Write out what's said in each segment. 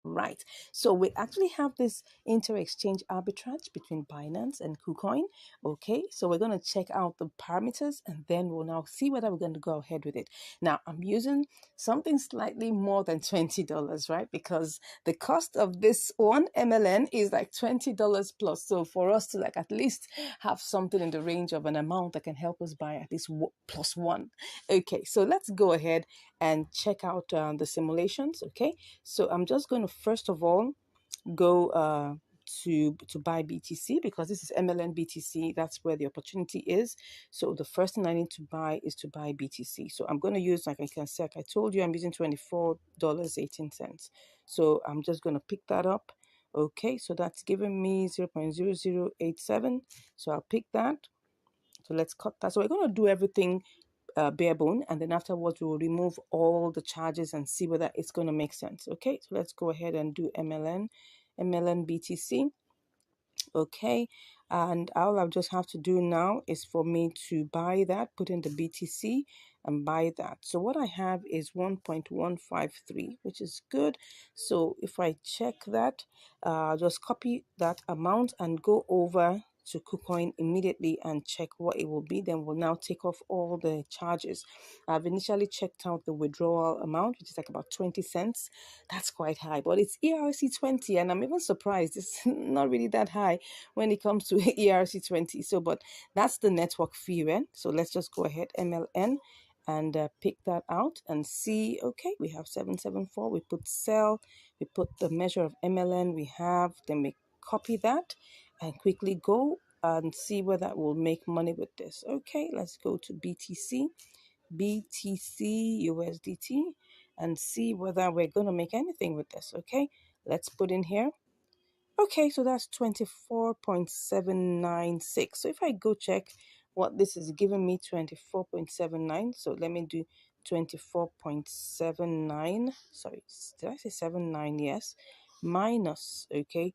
Right. So we actually have this inter-exchange arbitrage between Binance and KuCoin. Okay. So we're going to check out the parameters and then we'll now see whether we're going to go ahead with it. Now I'm using something slightly more than $20, right? Because the cost of this one MLN is like $20 plus. So for us to like at least have something in the range of an amount that can help us buy at least plus one. Okay. So let's go ahead and check out the simulations. Okay. So I'm just going to first of all go to buy BTC because this is MLN BTC. That's where the opportunity is. So the first thing I need to buy is to buy BTC. So I'm going to use, like I can say, like I told you, I'm using $24.18. So I'm just going to pick that up. Okay, so that's giving me 0.0087. So I'll pick that. So let's cut that. So we're going to do everything bare bone, and then afterwards we will remove all the charges and see whether it's going to make sense. Okay, so let's go ahead and do MLN BTC. Okay, and all I just have to do now is for me to buy that, put in the BTC and buy that. So what I have is 1.153, which is good. So if I check that, just copy that amount and go over to KuCoin immediately and check what it will be. Then we'll now take off all the charges. I've initially checked out the withdrawal amount, which is like about 20 cents. That's quite high, but it's ERC20, and I'm even surprised it's not really that high when it comes to ERC20. So, but that's the network fee, right? So let's just go ahead, MLN, and pick that out and see. Okay, we have 774. We put sell, we put the measure of MLN we have, then we copy that and quickly go and see whether we'll make money with this. Okay, let's go to BTC USDT and see whether we're going to make anything with this. Okay, let's put in here. Okay, so that's 24.796. So if I go check what this is giving me, 24.79. So let me do 24.79. Sorry, did I say 79? Yes. Minus, okay,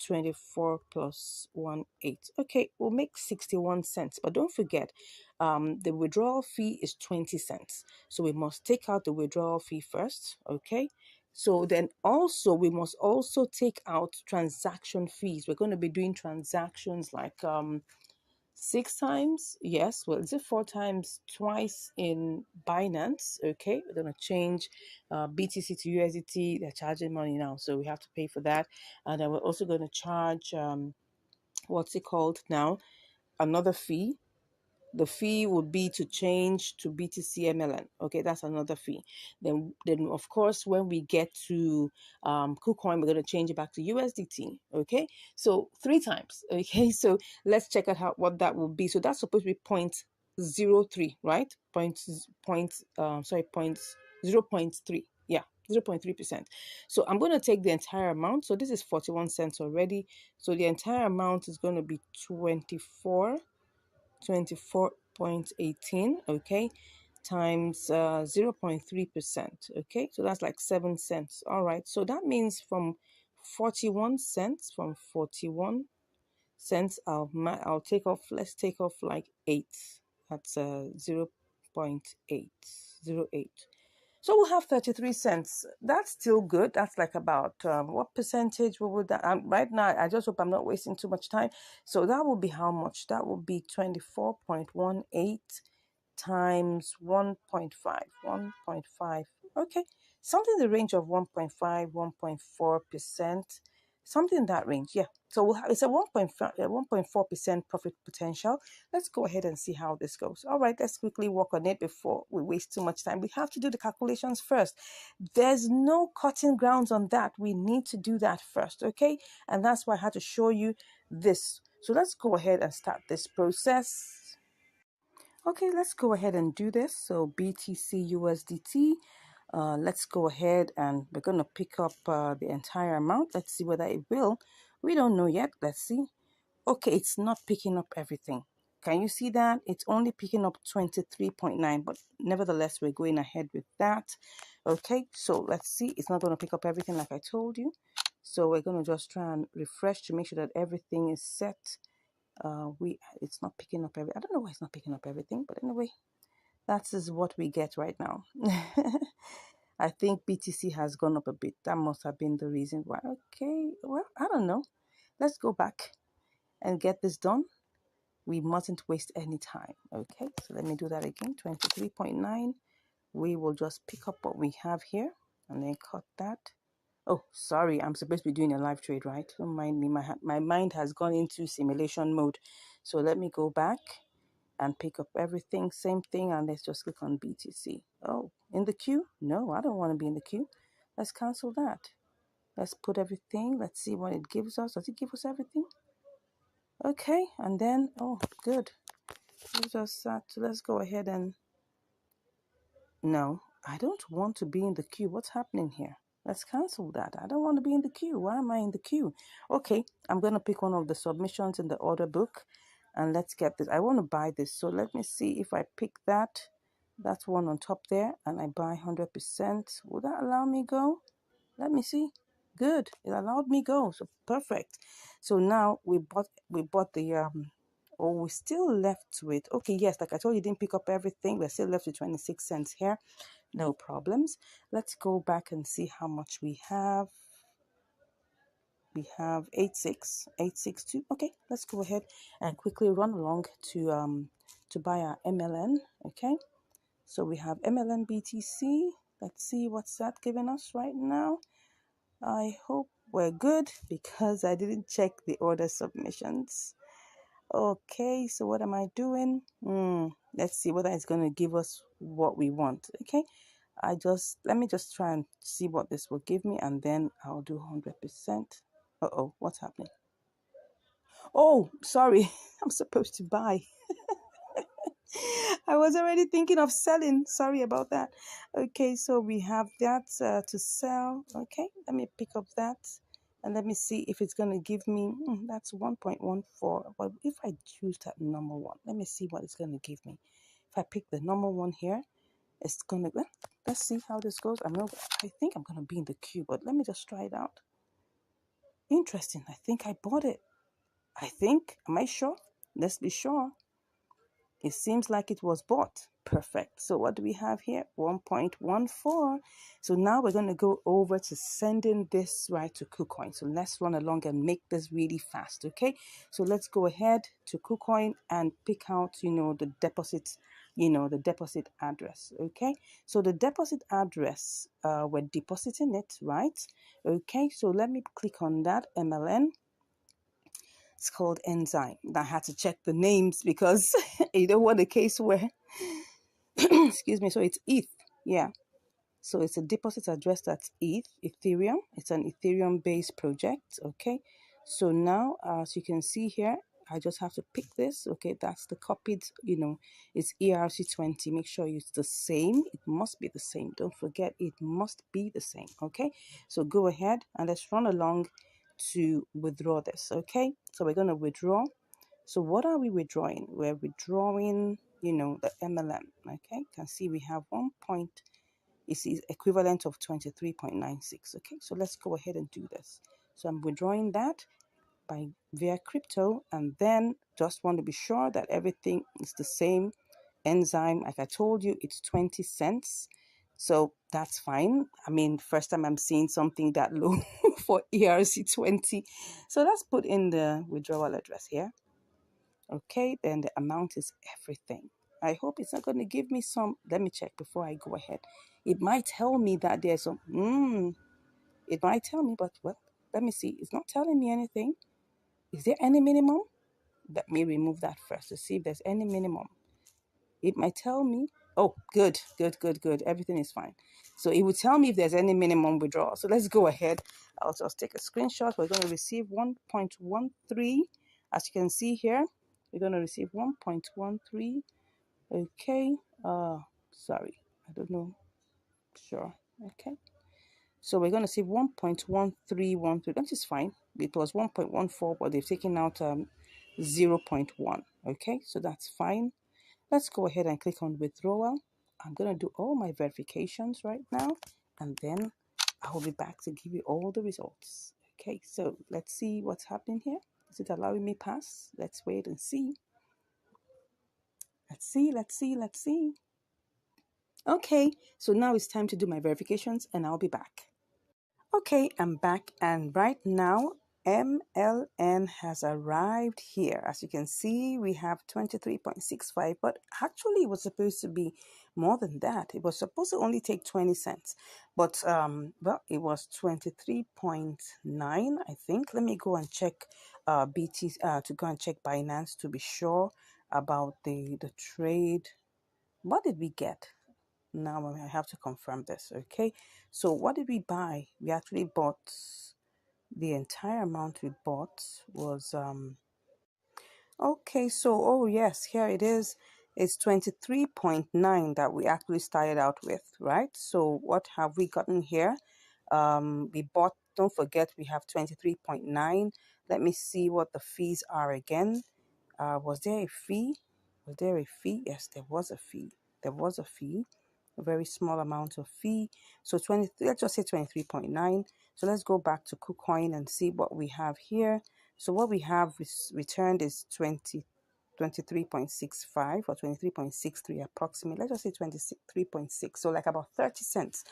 24 plus 18. Okay, we'll make 61 cents. But don't forget, the withdrawal fee is 20 cents. So we must take out the withdrawal fee first, okay? So then also we must also take out transaction fees. We're going to be doing transactions like 6 times, yes, well, is it 4 times, twice in Binance? Okay, we're going to change BTC to USDT. They're charging money now, so we have to pay for that. And then we're also going to charge what's it called now, another fee. The fee would be to change to BTC MLN. Okay, that's another fee. Then of course, when we get to KuCoin, we're going to change it back to USDT. Okay, so 3 times. Okay, so let's check out what that will be. So that's supposed to be 0.03, right? Point 0.3. Yeah, 0.3%. So I'm going to take the entire amount. So this is 41 cents already. So the entire amount is going to be 24.18, okay, times 0.3%, okay, so that's like 7 cents. All right, so that means from 41 cents, I'll take off, let's take off like 8. That's 0.808. So we'll have 33 cents. That's still good. That's like about what percentage would that? Right now, I just hope I'm not wasting too much time. So that will be how much? That will be 24.18 times 1.5. 1.5. Okay, something in the range of 1.5, 1.4%. Something in that range, yeah. So we'll have, it's a 1.4% profit potential. Let's go ahead and see how this goes. All right, let's quickly work on it before we waste too much time. We have to do the calculations first. There's no cutting grounds on that. We need to do that first, okay? And that's why I had to show you this. So let's go ahead and start this process. Okay, let's go ahead and do this. So BTC USDT. Let's go ahead and we're going to pick up the entire amount. Let's see whether it will. We don't know yet. Let's see. Okay, it's not picking up everything. Can you see that? It's only picking up 23.9, but nevertheless, we're going ahead with that. Okay, so let's see. It's not going to pick up everything like I told you. So we're going to just try and refresh to make sure that everything is set. It's not picking up I don't know why it's not picking up everything, but anyway, that is what we get right now. I think BTC has gone up a bit. That must have been the reason why. Okay, well, I don't know. Let's go back and get this done. We mustn't waste any time. Okay, so let me do that again. 23.9. We will just pick up what we have here and then cut that. Oh, sorry, I'm supposed to be doing a live trade, right? Don't mind me. My mind has gone into simulation mode. So let me go back and pick up everything. Same thing, and let's just click on BTC. Oh, in the queue? No, I don't want to be in the queue. Let's cancel that. Let's put everything. Let's see what it gives us. Does it give us everything? Okay, and then, oh, good. Gives us that. So let's go ahead and, no, I don't want to be in the queue. What's happening here? Let's cancel that. I don't want to be in the queue. Why am I in the queue? Okay, I'm going to pick one of the submissions in the order book and let's get this. I want to buy this. So let me see if I pick that. That's one on top there and I buy 100%. Will that allow me go? Let me see. Good. It allowed me go. So perfect. So now we bought the oh, we still left with, okay, yes, like I told you, didn't pick up everything. We're still left with 26 cents here. No problems. Let's go back and see how much we have. We have 862. Okay, let's go ahead and quickly run along to buy our MLN. Okay, so we have MLN BTC. Let's see what's that giving us right now. I hope we're good because I didn't check the order submissions. Okay, so what am I doing? Let's see whether it's going to give us what we want. Okay, let me just try and see what this will give me and then I'll do 100%. Uh-oh, what's happening? Oh, sorry, I'm supposed to buy. I was already thinking of selling. Sorry about that. Okay, so we have that to sell. Okay, let me pick up that and let me see if it's going to give me, that's 1.14. But if I choose that number one, let me see what it's going to give me. If I pick the number one here, it's going to, let's see how this goes. I think I'm going to be in the queue, but let me just try it out. Interesting. I think I bought it. I think. Am I sure? Let's be sure. It seems like it was bought. Perfect. So what do we have here? 1.14. So now we're going to go over to sending this right to KuCoin. So let's run along and make this really fast. Okay. So let's go ahead to KuCoin and pick out, the deposit, the deposit address. Okay. So the deposit address, we're depositing it, right? Okay. So let me click on that MLN. It's called Enzyme. I had to check the names because you don't want a case where, excuse me, so it's ETH. Yeah. So it's a deposit address that's Ethereum. It's an Ethereum-based project. Okay. So now, as you can see here, I just have to pick this. Okay. That's the copied, it's ERC20. Make sure it's the same. It must be the same. Don't forget, it must be the same. Okay. So go ahead and let's run along to withdraw this. Okay. So we're going to withdraw. So what are we withdrawing? We're withdrawing, the MLM. Okay. You can see we have 1 point. It's equivalent of 23.96. Okay, so let's go ahead and do this. So I'm withdrawing that via crypto, and then just want to be sure that everything is the same. Enzyme, like I told you, it's 20 cents. So that's fine. I mean, first time I'm seeing something that low for ERC20. So let's put in the withdrawal address here. Okay, then the amount is everything. I hope it's not going to give me some. Let me check before I go ahead. It might tell me that there's some. It might tell me, but well, let me see. It's not telling me anything. Is there any minimum? Let me remove that first to see if there's any minimum. It might tell me. Oh, good. Everything is fine. So it will tell me if there's any minimum withdrawal. So let's go ahead. I'll just take a screenshot. We're going to receive 1.13. As you can see here, we're going to receive 1.13. Okay. Sorry. I don't know. Sure. Okay. So we're going to see 1.1313. That is fine. It was 1.14, but they've taken out 0.1. Okay. So that's fine. Let's go ahead and click on withdrawal. I'm going to do all my verifications right now, and then I will be back to give you all the results. Okay, so let's see what's happening here. Is it allowing me pass? Let's wait and see. Let's see. Okay, so now it's time to do my verifications and I'll be back. Okay, I'm back, and right now MLN has arrived here. As you can see, we have 23.65, but actually it was supposed to be more than that. It was supposed to only take 20 cents, but well, it was 23.9, I think. Let me go and check to go and check Binance to be sure about the trade. What did we get? Now I have to confirm this. Okay, so what did we buy? We actually bought, the entire amount we bought was okay, so oh yes, here it is. It's 23.9 that we actually started out with, right? So what have we gotten here? We bought, don't forget, we have 23.9. Let me see what the fees are again. Was there a fee? Was there a fee? Yes, there was a fee. There was a fee, a very small amount of fee. So 20, let's just say 23.9. So let's go back to KuCoin and see what we have here. So what we have returned is 23.65 or 23.63 approximately. Let's just say 23.6. So like about 30 cents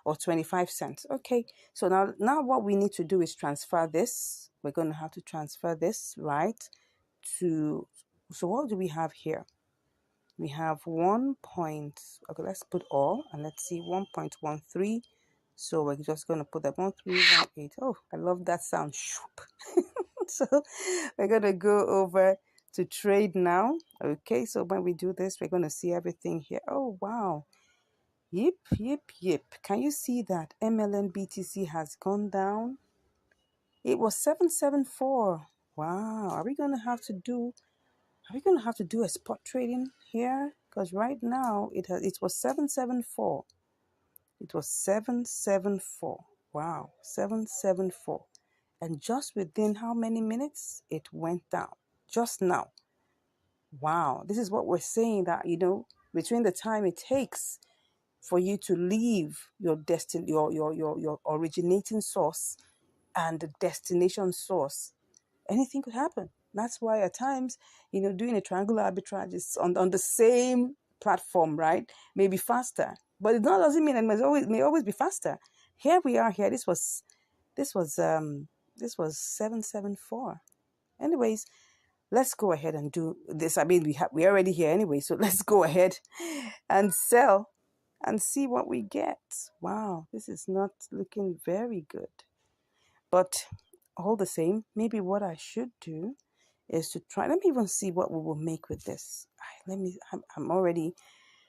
or 25 cents. Okay. So now what we need to do is transfer this. We're going to have to transfer this, right? So what do we have here? We have 1 point, okay, let's put all, and let's see, 1.13. So we're just going to put that 1318. Oh, I love that sound. So we're going to go over to trade now. Okay, so when we do this, we're going to see everything here. Oh, wow. Yep, yep, yep. Can you see that MLN BTC has gone down? It was 774. Wow. Are we going to have to do a spot trading here? Because right now it was 774. It was 774. Wow, 774. And just within how many minutes it went down? Just now. Wow. This is what we're saying, that between the time it takes for you to leave your your originating source and the destination source, anything could happen. That's why at times, doing a triangular arbitrage is on the same platform, right? Maybe faster, but it doesn't mean it may always be faster. Here we are. Here, this was 774. Anyways, let's go ahead and do this. I mean, we're already here anyway, so let's go ahead and sell and see what we get. Wow, this is not looking very good. But all the same, maybe what I should do is to try. Let me even see what we will make with this. I'm already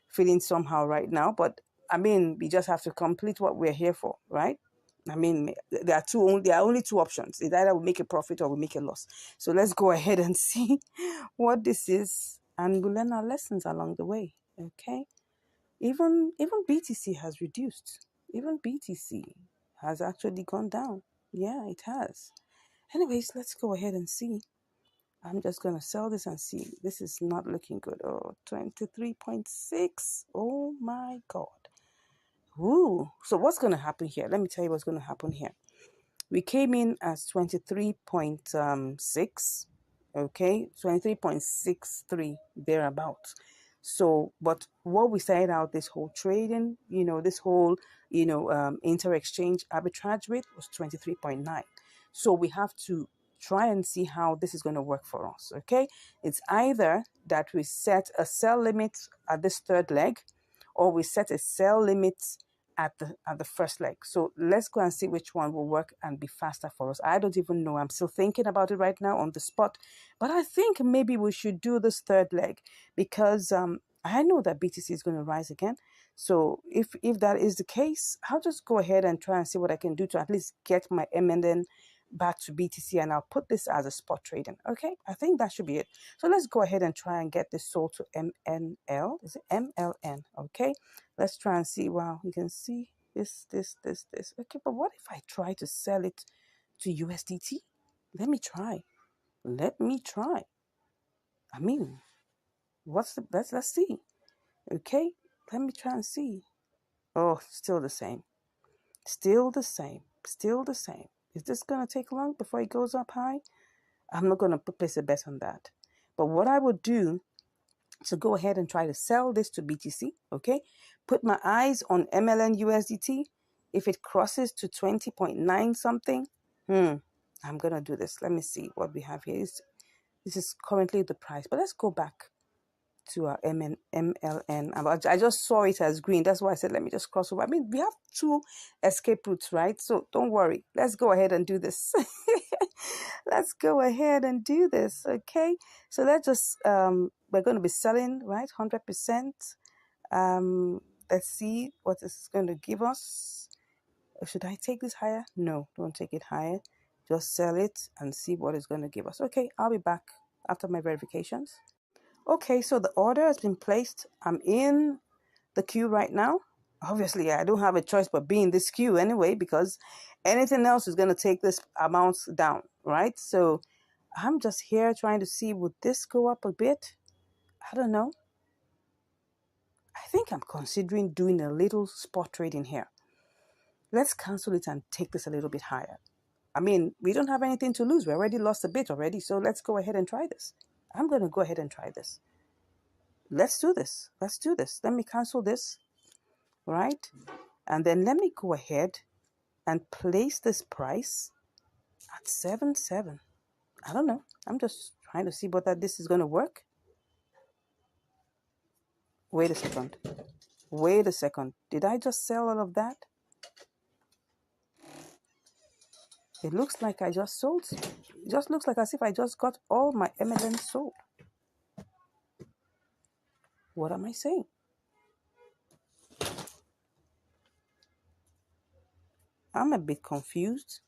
feeling somehow right now, but I mean, we just have to complete what we're here for, right? I mean, there are only two options. It's either we make a profit or we make a loss. So let's go ahead and see what this is, and we'll learn our lessons along the way. Okay. Even BTC has reduced. Even BTC has actually gone down. Yeah, it has. Anyways, let's go ahead and see. I'm just going to sell this and see. This is not looking good. Oh, 23.6. Oh my God. Ooh. So what's going to happen here? Let me tell you what's going to happen here. We came in as 23.6. Okay, 23.63 thereabouts. So, but what we started out this whole trading, this whole, inter-exchange arbitrage rate was 23.9. So we have to try and see how this is going to work for us. Okay, it's either that we set a sell limit at this third leg, or we set a sell limit at the first leg. So let's go and see which one will work and be faster for us. I don't even know. I'm still thinking about it right now on the spot, but I think maybe we should do this third leg because I know that BTC is going to rise again. So if that is the case, I'll just go ahead and try and see what I can do to at least get my MNN back to BTC, and I'll put this as a spot trading. Okay, I think that should be it. So let's go ahead and try and get this sold to MNL. Is it MLN? Okay, let's try and see. Wow, you can see this. Okay, but what if I try to sell it to USDT? Let me try. I mean, let's see. Okay, let me try and see. Oh, still the same. Still the same. Still the same. Is this going to take long before it goes up high? I'm not going to place a bet on that. But what I would do to go ahead and try to sell this to BTC, okay? put my eyes on MLN USDT. If it crosses to 20.9 something, I'm going to do this. Let me see what we have here. This is currently the price, but let's go back to our MLN. I just saw it as green. That's why I said, let me just cross over. I mean, we have two escape routes, right? So don't worry. Let's go ahead and do this. Let's go ahead and do this. Okay. So let's just, we're going to be selling, right? 100%. Let's see what this is going to give us. Should I take this higher? No, don't take it higher. Just sell it and see what it's going to give us. Okay, I'll be back after my verifications. Okay, so the order has been placed. I'm in the queue right now. Obviously, I don't have a choice but be in this queue anyway, because anything else is going to take this amount down, right? So I'm just here trying to see, would this go up a bit? I don't know. I think I'm considering doing a little spot trading here. Let's cancel it and take this a little bit higher. I mean, we don't have anything to lose. We already lost a bit already. So let's go ahead and try this. I'm going to go ahead and try this. Let's do this. Let's do this. Let me cancel this, right? And then let me go ahead and place this price at 7.7. I don't know. I'm just trying to see whether this is going to work. Wait a second. Wait a second. Did I just sell all of that? It looks like I just sold. It just looks like as if I just got all my MLN sold. What am I saying? I'm a bit confused.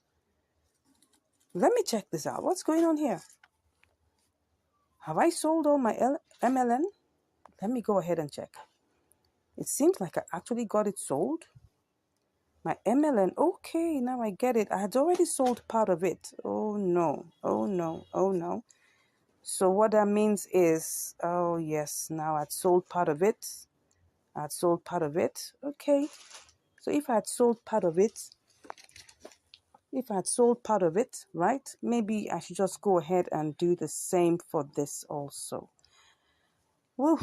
Let me check this out. What's going on here? Have I sold all my MLN? Let me go ahead and check. It seems like I actually got it sold. My MLN, okay, now I get it. I had already sold part of it. Oh no, oh no, oh no. So what that means is, oh yes, now I'd sold part of it. I'd sold part of it. Okay, so if I had sold part of it, right, maybe I should just go ahead and do the same for this also. Woo.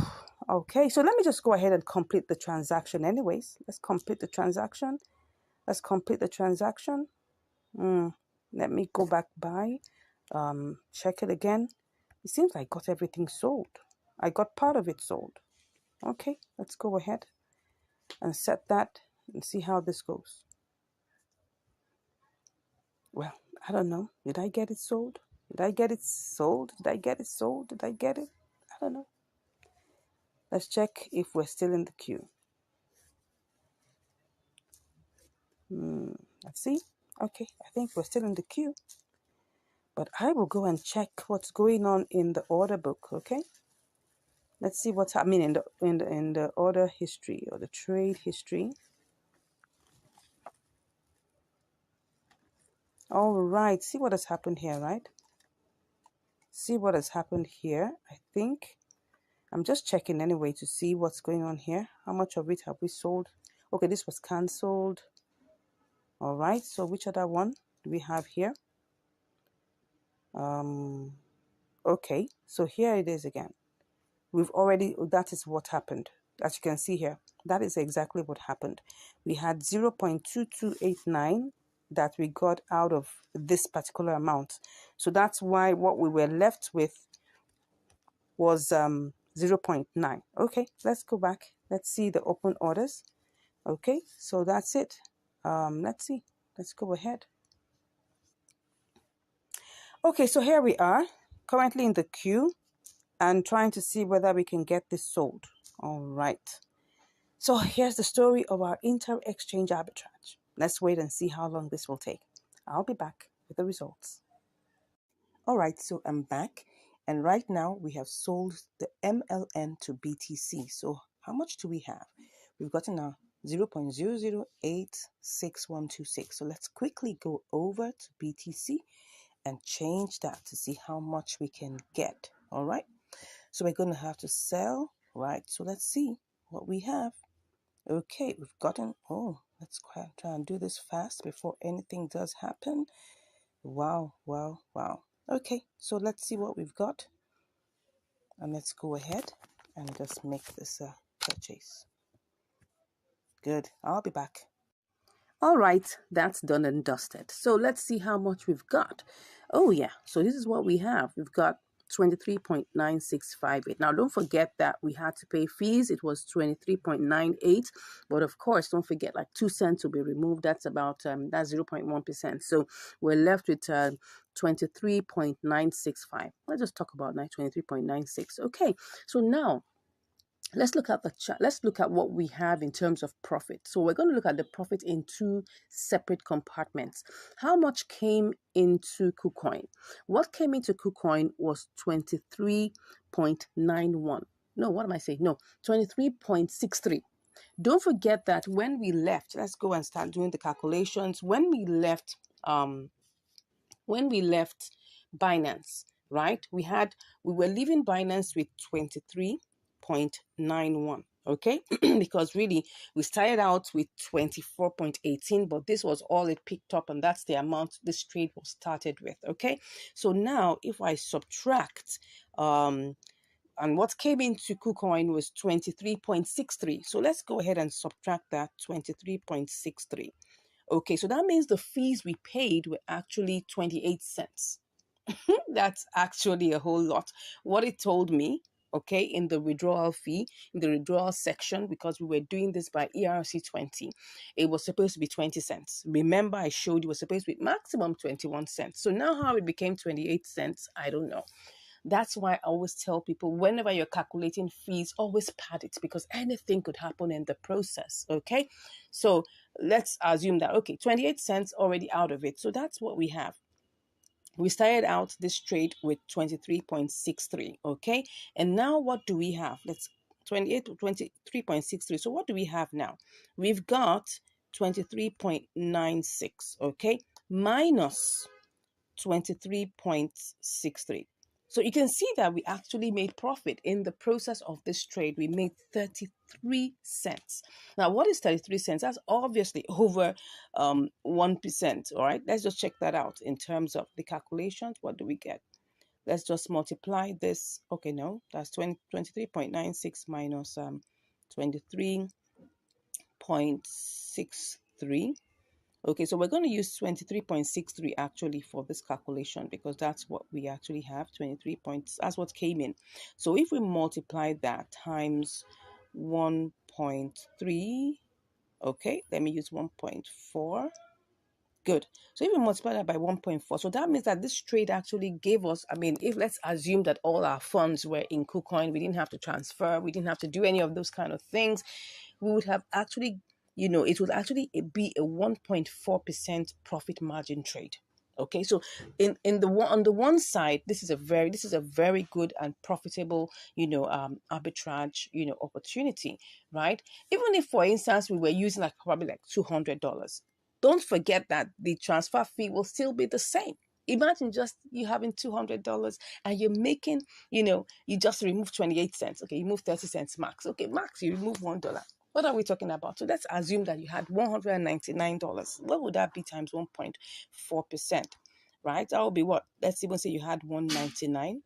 Okay, so let me just go ahead and complete the transaction anyways. Let's complete the transaction. Let's complete the transaction. Let me go back by, check it again. It seems like I got everything sold. I got part of it sold. Okay, let's go ahead and set that and see how this goes. Well, I don't know. Did I get it sold? Did I get it sold? Did I get it sold? Did I get it? I don't know. Let's check if we're still in the queue. Let's see. Okay, I think we're still in the queue. But I will go and check what's going on in the order book, okay? Let's see what's happening in the order history or the trade history. All right, see what has happened here, right? See what has happened here. I think I'm just checking anyway to see what's going on here. How much of it have we sold? Okay, this was cancelled. All right, so which other one do we have here? Okay, so here it is again. We've already, that is what happened. As you can see here, that is exactly what happened. We had 0.2289 that we got out of this particular amount. So that's why what we were left with was 0.9. Okay, let's go back. Let's see the open orders. Okay, so that's it. Let's see. Let's go ahead. Okay, so here we are, currently in the queue and trying to see whether we can get this sold. All right. So here's the story of our inter-exchange arbitrage. Let's wait and see how long this will take. I'll be back with the results. All right, so I'm back. And right now we have sold the MLN to BTC. So how much do we have? We've gotten a 0.00866126. So let's quickly go over to BTC and change that to see how much we can get. All right. So we're going to have to sell, right? So let's see what we have. Okay, we've gotten, oh, let's try and do this fast before anything does happen. Wow, wow, wow. Okay, so let's see what we've got. And let's go ahead and just make this purchase. Good. I'll be back. All right, that's done and dusted. So let's see how much we've got. Oh yeah, so this is what we have. We've got 23.9658. Now don't forget that we had to pay fees. It was 23.98, but of course don't forget like 2 cents will be removed. That's about that's 0.1%. So we're left with 23.965. Let's just talk about 23.96. Okay, so now let's look at the chart. Let's look at what we have in terms of profit. So we're going to look at the profit in two separate compartments. How much came into KuCoin? What came into KuCoin was 23.91. No, what am I saying? No, 23.63. Don't forget that when we left, let's go and start doing the calculations. When we left Binance, right? We were leaving Binance with 23.91. Okay, because really we started out with 24.18, but this was all it picked up, and that's the amount this trade was started with. Okay, so now if I subtract and what came into KuCoin was 23.63. So let's go ahead and subtract that 23.63. Okay, so that means the fees we paid were actually 28 cents. That's actually a whole lot. What it told me, okay, in the withdrawal fee, in the withdrawal section, because we were doing this by ERC20, it was supposed to be 20 cents. Remember, I showed you it was supposed to be maximum 21 cents. So now how it became 28 cents, I don't know. That's why I always tell people whenever you're calculating fees, always pad it because anything could happen in the process. Okay. So let's assume that, okay, 28 cents already out of it. So that's what we have. We started out this trade with 23.63. Okay. And now what do we have? Let's 28 to 23.63. So what do we have now? We've got 23.96. Okay. Minus 23.63. So you can see that we actually made profit in the process of this trade. We made 33 cents. Now, what is 33 cents? That's obviously over 1%. All right, let's just check that out in terms of the calculations. What do we get? Let's just multiply this. Okay, no, that's 23.96 minus 23.63. Okay, so we're going to use 23.63 actually for this calculation because that's what we actually have, 23 points. That's what came in. So if we multiply that times 1.3, okay, let me use 1.4. Good. So if we multiply that by 1.4, so that means that this trade actually gave us, I mean, if let's assume that all our funds were in KuCoin, we didn't have to transfer, we didn't have to do any of those kind of things, we would have actually, it would actually be a 1.4% profit margin trade. Okay, so in the one on the one side, this is a very good and profitable, arbitrage, opportunity, right? Even if, for instance, we were using like probably like $200, don't forget that the transfer fee will still be the same. Imagine just you having $200 and you're making, you just remove 28 cents. Okay, you move 30 cents max. Okay, max, you remove $1. What are we talking about? So let's assume that you had $199. What would that be times 1.4%? Right? That would be what? Let's even say you had 199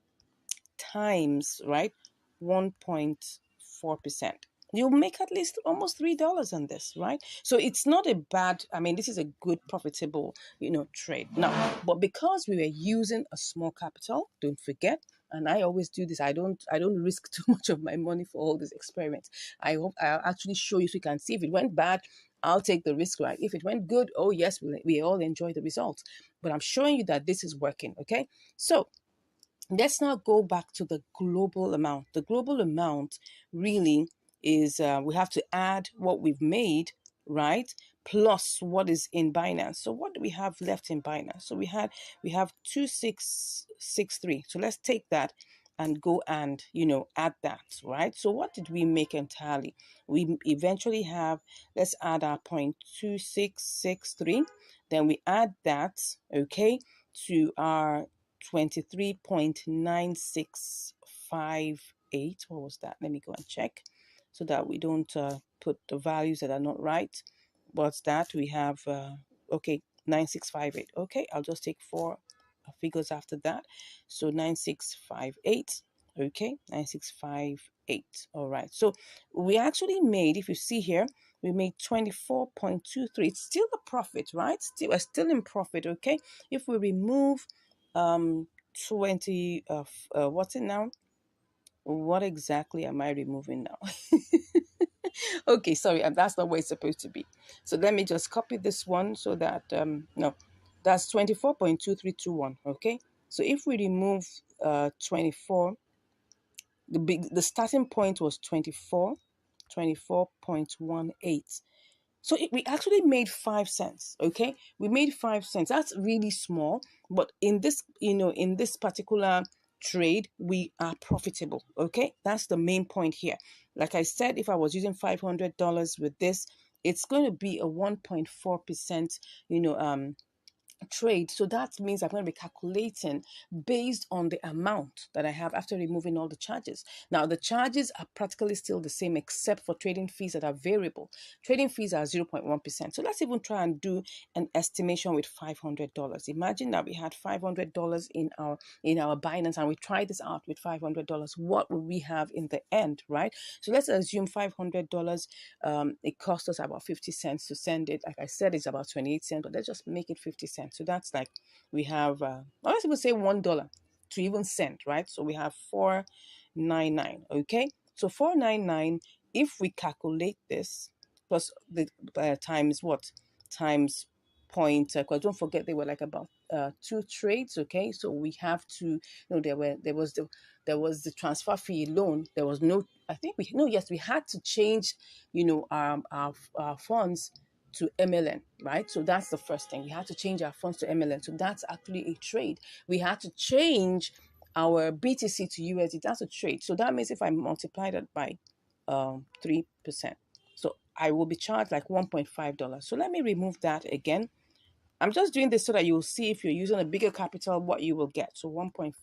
times, right? 1.4%. You'll make at least almost $3 on this, right? So it's not a bad, I mean, this is a good profitable, trade. Now, but because we were using a small capital, don't forget, and I always do this, I don't risk too much of my money for all these experiments. I hope I'll actually show you so you can see if it went bad, I'll take the risk, right? If it went good, oh yes, we all enjoy the results. But I'm showing you that this is working, okay? So let's now go back to the global amount. The global amount really is, we have to add what we've made, right? Plus what is in Binance. So what do we have left in Binance? So we have 2663. So let's take that and go and, add that, right? So what did we make entirely? We eventually have, let's add our 0.2663. Then we add that, okay, to our 23.9658. What was that? Let me go and check so that we don't put the values that are not right. What's that? We have, okay, 9658. Okay, I'll just take four figures after that. So 9658. Okay, 9658. All right. So we actually made, if you see here, We made 24.23. It's still a profit, right? We're still in profit, okay? If we remove 20, what's it now? What exactly am I removing now? Okay, sorry, that's not where it's supposed to be. So let me just copy this one so that, no, that's 24.2321, okay? So if we remove 24, the starting point was 24.18. So we actually made 5 cents. Okay, we made 5 cents. That's really small, but in this, in this particular trade, we are profitable. Okay, that's the main point here. Like I said, if I was using $500 with this, it's going to be a 1.4%, trade. So that means I'm going to be calculating based on the amount that I have after removing all the charges. Now, the charges are practically still the same except for trading fees that are variable. Trading fees are 0.1%. So let's even try and do an estimation with $500. Imagine that we had $500 in our Binance and we try this out with $500. What will we have in the end, right? So let's assume $500. It cost us about 50 cents to send it. Like I said, it's about 28 cents, but let's just make it 50 cents. So that's like we have, let's even say $1 to even send, right? So we have 499. Okay, so 499. If we calculate this plus the times what, times point, because don't forget they were like about 2 trades. Okay, so we have to, there was the transfer fee loan. There was no, I think we no yes we had to change, our funds to MLN, right? So that's the first thing. We had to change our funds to MLN. So that's actually a trade. We had to change our BTC to USD. That's a trade. So that means if I multiply that by 3%, so I will be charged like $1.5. So let me remove that again. I'm just doing this so that you'll see if you're using a bigger capital, what you will get. So 1.5.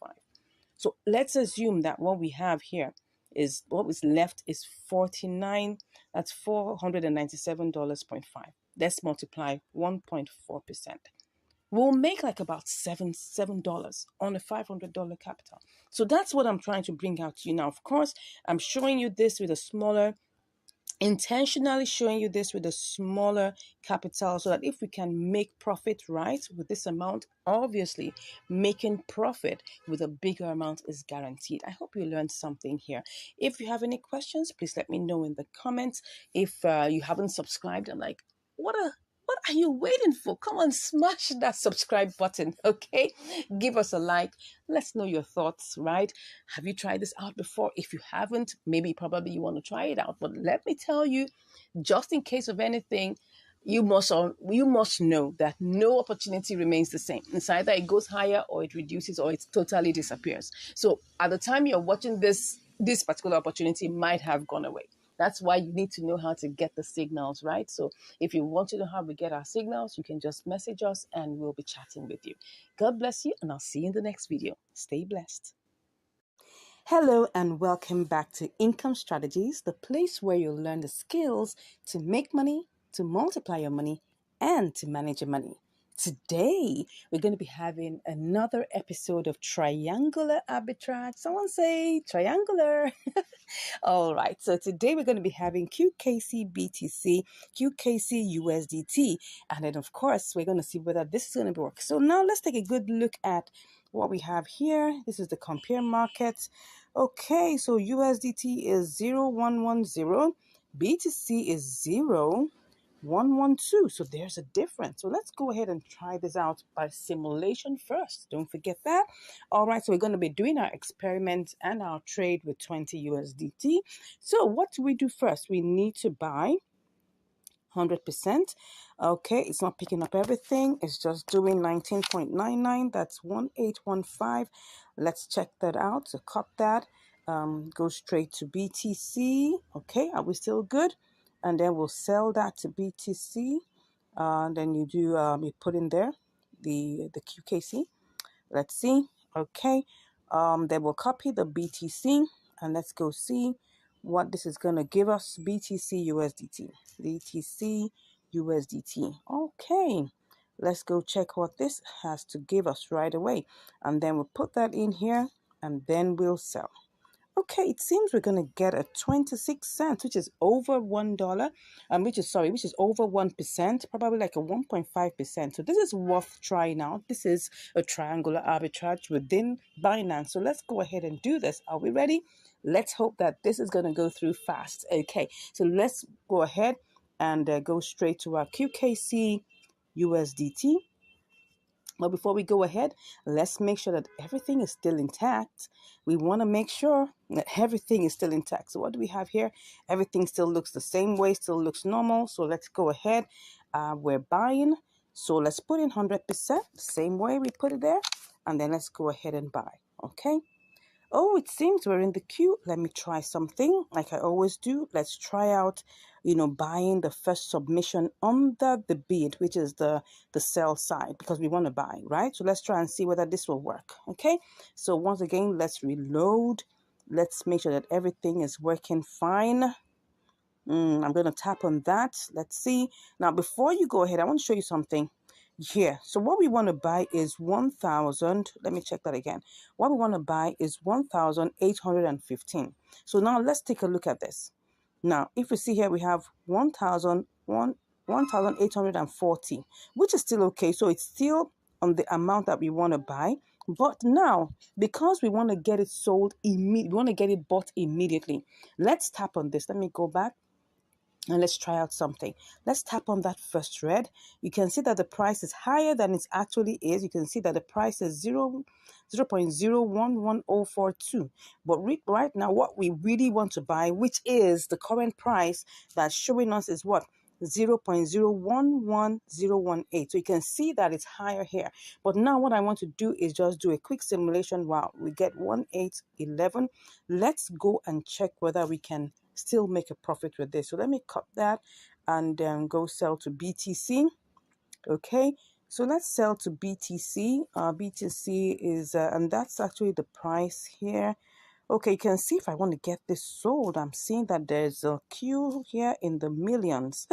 So let's assume that what we have here is what was left is 49. That's $497.5. Let's multiply 1.4%. We'll make like about $7 on a $500 capital. So that's what I'm trying to bring out to you now. Of course, I'm showing you this with a smaller, intentionally showing you this with a smaller capital so that if we can make profit right with this amount, obviously making profit with a bigger amount is guaranteed. I hope you learned something here. If you have any questions, please let me know in the comments. If you haven't subscribed, I'm like, what are you waiting for? Come on, smash that subscribe button, okay? Give us a like. Let's know your thoughts, right? Have you tried this out before? If you haven't, maybe probably you want to try it out. But let me tell you, just in case of anything, you must know that no opportunity remains the same. It's either it goes higher or it reduces or it totally disappears. So at the time you're watching this particular opportunity might have gone away. That's why you need to know how to get the signals, right? So if you want to know how we get our signals, you can just message us and we'll be chatting with you. God bless you, and I'll see you in the next video. Stay blessed. Hello and welcome back to Income Strategies, the place where you'll learn the skills to make money, to multiply your money, and to manage your money. Today, we're going to be having another episode of Triangular Arbitrage. Someone say triangular. All right, so today we're going to be having QKC BTC, QKC USDT, and then of course we're going to see whether this is going to work. So now let's take a good look at what we have here. This is the compare market. Okay, so USDT is 0110, BTC is 0112. So there's a difference. So let's go ahead and try this out by simulation first. Don't forget that. All right, so we're going to be doing our experiment and our trade with 20 USDT. So what do we do first? We need to buy 100%. Okay, it's not picking up everything. It's just doing 19.99. That's 1815. Let's check that out. So cop that. Go straight to BTC. Okay, are we still good? And then we'll sell that to BTC. Then you do you put in there the QKC. Let's see. Okay. Then we'll copy the BTC and let's go see what this is going to give us. BTC USDT. BTC USDT. Okay. Let's go check what this has to give us right away. And then we'll put that in here and then we'll sell. Okay, it seems we're gonna get a 26 cents, which is over $1, which is over 1%, probably like a 1.5%. So this is worth trying out. This is a triangular arbitrage within Binance. So let's go ahead and do this. Are we ready? Let's hope that this is gonna go through fast. Okay, so let's go ahead and go straight to our QKC USDT. But before we go ahead, let's make sure that everything is still intact. We want to make sure that everything is still intact. So what do we have here? Everything still looks the same way, still looks normal. So let's go ahead. We're buying. So let's put in 100%, same way we put it there. And then let's go ahead and buy. Okay. Oh, it seems we're in the queue. Let me try something like I always do. Let's try out, buying the first submission under the bid, which is the sell side, because we want to buy, right? So let's try and see whether this will work. Okay. So once again, let's reload. Let's make sure that everything is working fine. I'm going to tap on that. Let's see. Now, before you go ahead, I want to show you something here. So what we want to buy is 1,000. Let me check that again. What we want to buy is 1,815. So now let's take a look at this. Now, if you see here, we have 1,840, which is still okay. So it's still on the amount that we want to buy. But now, because we want to get it sold immediately, we want to get it bought immediately. Let's tap on this. Let me go back. And let's try out something. Let's tap on that first red. You can see that the price is higher than it actually is. You can see that the price is 0.011042. But right now, what we really want to buy, which is the current price that's showing us, is what? 0.011018. So you can see that it's higher here. But now what I want to do is just do a quick simulation. Wow, we get 1811. Let's go and check whether we can still make a profit with this. So let me cut that and go sell to BTC. Okay, so let's sell to BTC. BTC is and that's actually the price here. Okay, you can see if I want to get this sold, I'm seeing that there's a queue here in the millions.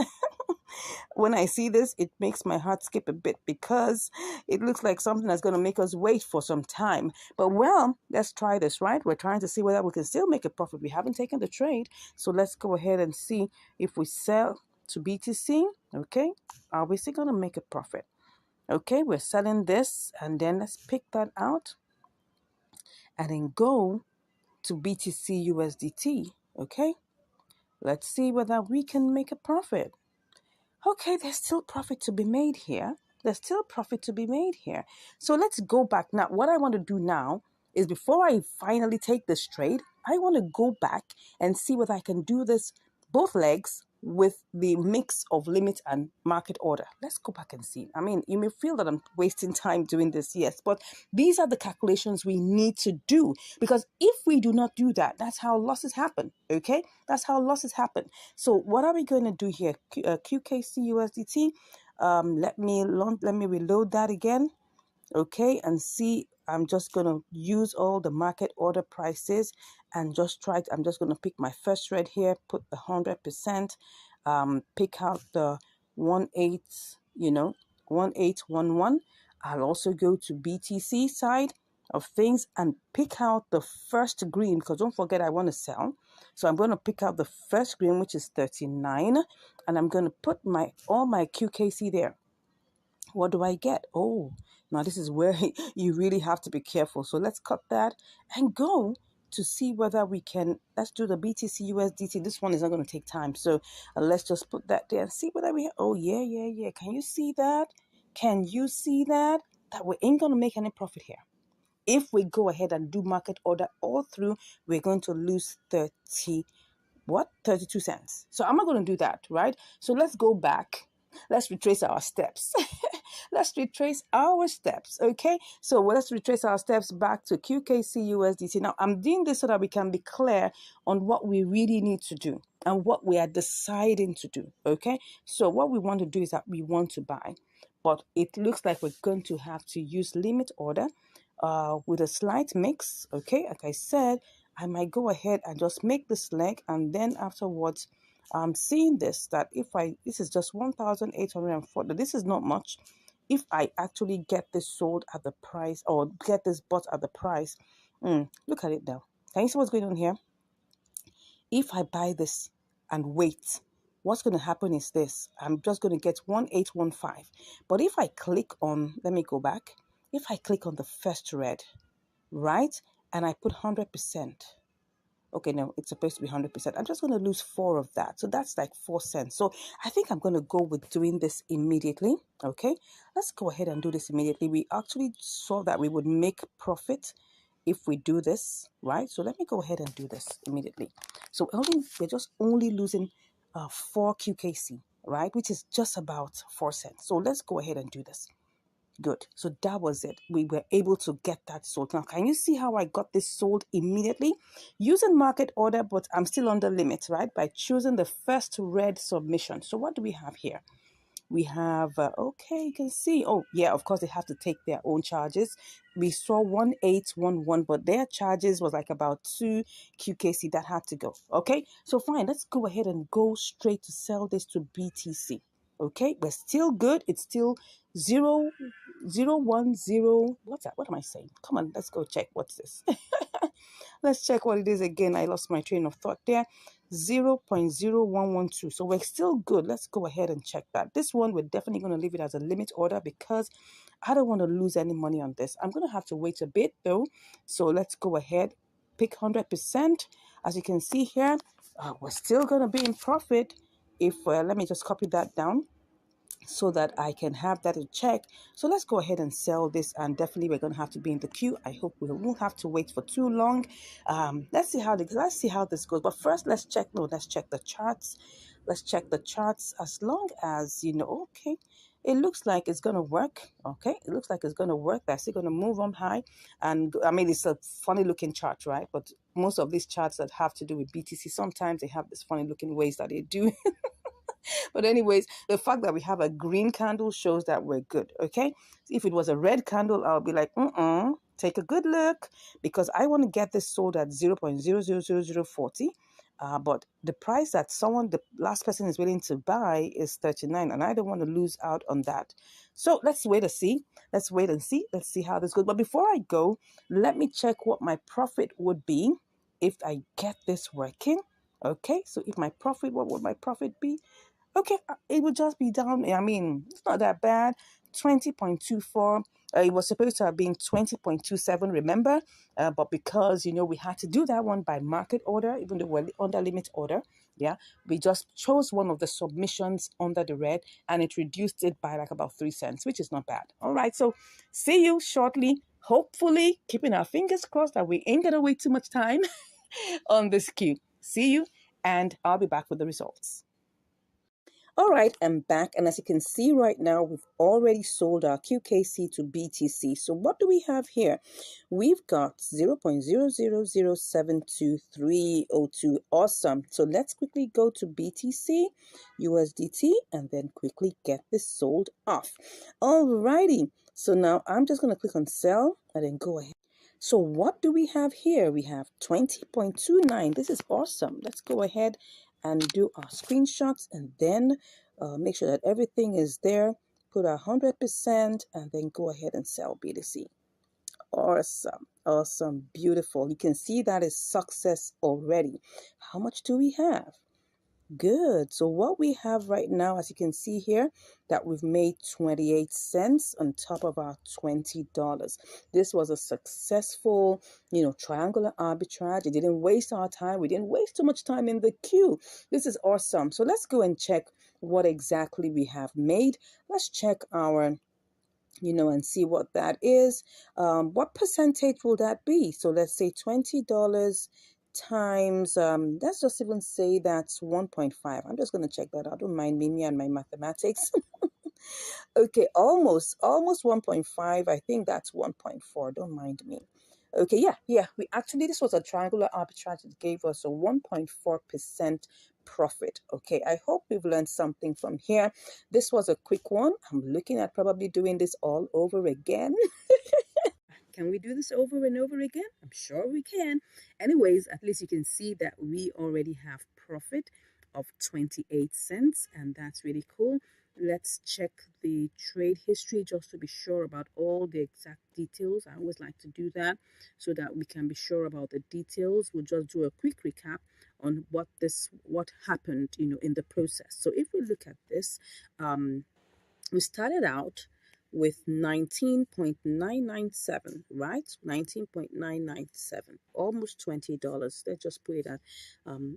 When I see this, it makes my heart skip a bit because it looks like something that's going to make us wait for some time. But well, let's try this, right? We're trying to see whether we can still make a profit. We haven't taken the trade. So let's go ahead and see if we sell to BTC. Okay, are we still going to make a profit? Okay, we're selling this, and then let's pick that out and then go to BTC USDT. Okay, let's see whether we can make a profit. Okay, there's still profit to be made here. There's still profit to be made here. So let's go back. Now, what I want to do now is before I finally take this trade, I want to go back and see whether I can do this both legs with the mix of limit and market order. Let's go back and see. I mean, you may feel that I'm wasting time doing this, yes, but these are the calculations we need to do, because if we do not do that, that's how losses happen, okay? That's how losses happen. So what are we going to do here? QKC USDT. Let me reload that again. Okay, and see, I'm just going to use all the market order prices and just try to, I'm just going to pick my first red here, put the 100%, pick out the 1811. I'll also go to BTC side of things and pick out the first green, because don't forget I want to sell. So I'm going to pick out the first green, which is 39, and I'm going to put all my QKC there. What do I get? Oh, now this is where you really have to be careful. So let's cut that and go to see whether we can. Let's do the BTC USDT. This one is not going to take time. So let's just put that there and see whether we. Oh, yeah. Can you see that? Can you see that? That we ain't going to make any profit here. If we go ahead and do market order all through, we're going to lose 32 cents. So I'm not going to do that, right? So let's go back. Let's retrace our steps. Let's retrace our steps, okay? So let's retrace our steps back to QKC USDT. Now, I'm doing this so that we can be clear on what we really need to do and what we are deciding to do, okay? So what we want to do is that we want to buy, but it looks like we're going to have to use limit order with a slight mix, okay? Like I said, I might go ahead and just make this leg, and then afterwards, I'm seeing this, that this is just 1,840. This is not much. If I actually get this sold at the price, or get this bought at the price, look at it now. Can you see what's going on here? if I buy this and wait, what's going to happen is this. I'm just going to get 1815. But if I click on, let me go back. If I click on the first red, right, and I put 100%, okay, no, it's supposed to be 100%. I'm just going to lose 4 of that. So that's like 4 cents. So I think I'm going to go with doing this immediately. Okay, let's go ahead and do this immediately. We actually saw that we would make profit if we do this, right? So let me go ahead and do this immediately. So we're just only losing 4 QKC, right? Which is just about 4 cents. So let's go ahead and do this. Good. So that was it. We were able to get that sold. Now, can you see how I got this sold immediately? Using market order, but I'm still under limit, right? By choosing the first red submission. So what do we have here? We have, okay, you can see, oh, yeah, of course, they have to take their own charges. We saw 1811, but their charges was like about 2 QKC that had to go. Okay, so fine, let's go ahead and go straight to sell this to BTC. Okay, we're still good. It's still 0, 0, 1, 0. What's that? What am I saying? Come on, let's go check. What's this? Let's check what it is again. I lost my train of thought there. 0.0112. So we're still good. Let's go ahead and check that. This one, we're definitely going to leave it as a limit order because I don't want to lose any money on this. I'm going to have to wait a bit though. So let's go ahead, pick 100%. As you can see here, we're still going to be in profit. If let me just copy that down so that I can have that in check. So let's go ahead and sell this, and definitely we're going to have to be in the queue. I hope we won't have to wait for too long. Let's see how this goes. But first, let's check the charts. Let's check the charts. As long as you know, okay, it looks like it's going to work. Okay, it looks like it's going to work. They're still going to move on high, and I mean it's a funny looking chart, right? But most of these charts that have to do with BTC, sometimes they have this funny looking ways that they do. But anyways, the fact that we have a green candle shows that we're good, okay? If it was a red candle, I'll be like, take a good look because I want to get this sold at 0.000040. But the price that the last person is willing to buy is 39, and I don't want to lose out on that. So let's wait and see. Let's wait and see. Let's see how this goes. But before I go, let me check what my profit would be if I get this working. Okay, so if my profit, what would my profit be? Okay, it would just be down. I mean, it's not that bad. 20.24. It was supposed to have been 20.27, remember? But because, we had to do that one by market order, even though we're under limit order, yeah, we just chose one of the submissions under the red and it reduced it by like about 3 cents, which is not bad. All right, so see you shortly. Hopefully, keeping our fingers crossed that we ain't going to wait too much time on this queue. See you, and I'll be back with the results. All right, I'm back, and as you can see right now, we've already sold our QKC to BTC. So what do we have here? We've got 0.000722302. Awesome. So let's quickly go to BTC, USDT, and then quickly get this sold off. All righty. So now I'm just going to click on sell and then go ahead. So what do we have here? We have 20.29. This is awesome. Let's go ahead and do our screenshots and then make sure that everything is there. Put 100% and then go ahead and sell BTC. Awesome. Awesome. Beautiful. You can see that is success already. How much do we have? Good. So what we have right now, as you can see here, that we've made 28 cents on top of our $20. This was a successful, triangular arbitrage. It didn't waste our time. We didn't waste too much time in the queue. This is awesome. So let's go and check what exactly we have made. Let's check our and see what that is. What percentage will that be? So let's say $20 times, let's just even say that's 1.5. I'm just going to check that out. Don't mind me and my mathematics. Okay, almost 1.5. I think that's 1.4. Don't mind me. Okay, yeah. This was a triangular arbitrage. It gave us a 1.4% profit. Okay, I hope we've learned something from here. This was a quick one. I'm looking at probably doing this all over again. Can we do this over and over again? I'm sure we can. Anyways, at least you can see that we already have profit of 28 cents, and that's really cool. Let's check the trade history just to be sure about all the exact details. I always like to do that so that we can be sure about the details. We'll just do a quick recap on what happened, in the process. So if we look at this, we started out with 19.997, right? 19.997, almost $20. Let's just put it at,